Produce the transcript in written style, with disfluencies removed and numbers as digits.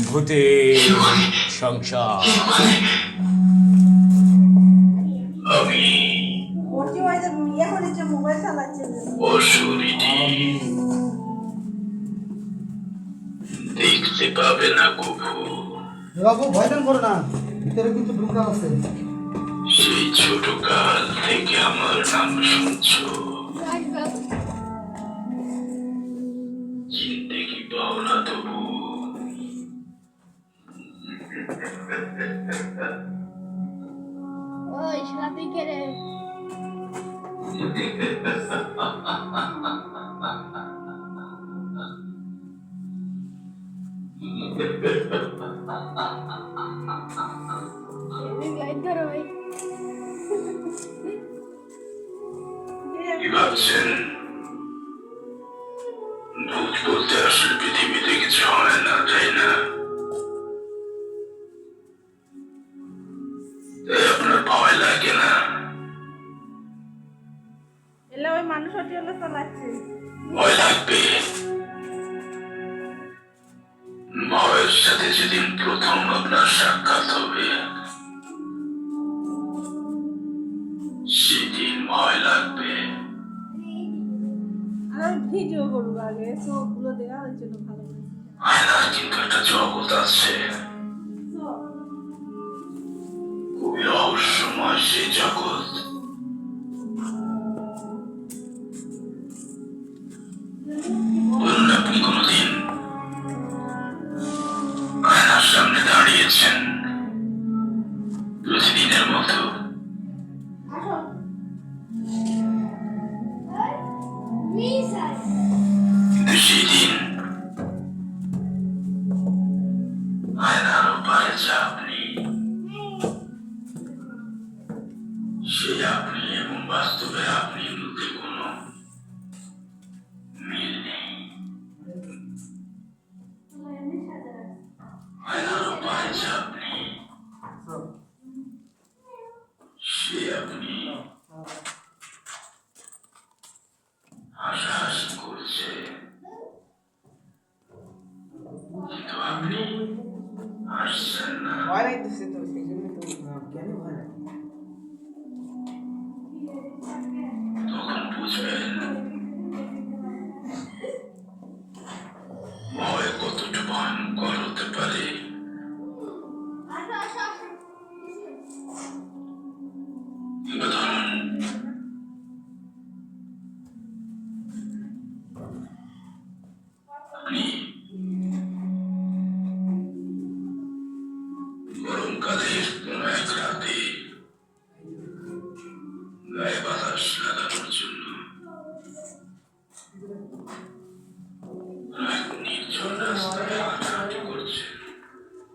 ভূতের সংসার। আমি অশরীরী, দেখতে পাবে না কবু। বাবু ভয় করো না, ভিতরে কিন্তু ঢুকা আছে। সেই ছোট কাল থেকে আমার নাম শুনছো, চিনতে কি পাও না তবু। ওই শালা তুই কে রে? লাইট ধরো ভাই। কি ভাবছেন? ভূত বলতে আসলে পৃথিবীতে কিছু হয় না, তাই না? তাই আপনার ভয় লাগে না? এলে ওই মানুষ হলে চালাচ্ছে। ভয় লাগবে। ভয়ের সাথে যেদিন প্রথম আপনার সাক্ষাৎ হবে, সেদিন ভয় লাগবে। আর ভিডিও করবো আগে, সবগুলো দেওয়া ওই জন্য ভালো লাগছে। আয়নার কিন্তু একটা জগৎ আছে, খুবই রহস্যময় সেই জগৎ। বলুন, আপনি কোনদিন আয়নার সামনে দাঁড়িয়েছেন প্রতিদিনের মতো, কিন্তু সেদিন আয়নার ওপারে যে আপনি, সেই আপনি এবং বাস্তবের আপনির মধ্যে কোনো মিল নেই। আয়নার ওপারে যে আপনি, সে আপনি হাসাহাসি করছে, কিন্তু আপনি হাসছেন না। ভয় লাগতেছে তো, সেই জন্য তো কেন ভয় লাগে? তখন বুঝবেন ভয় কতটা ভয়ঙ্কর হতে পারে। এবার ধরুন, আপনি গরমকালের কোনো এক রাতে গায়ে বাতাস লাগানোর জন্য এক নির্জন রাস্তায়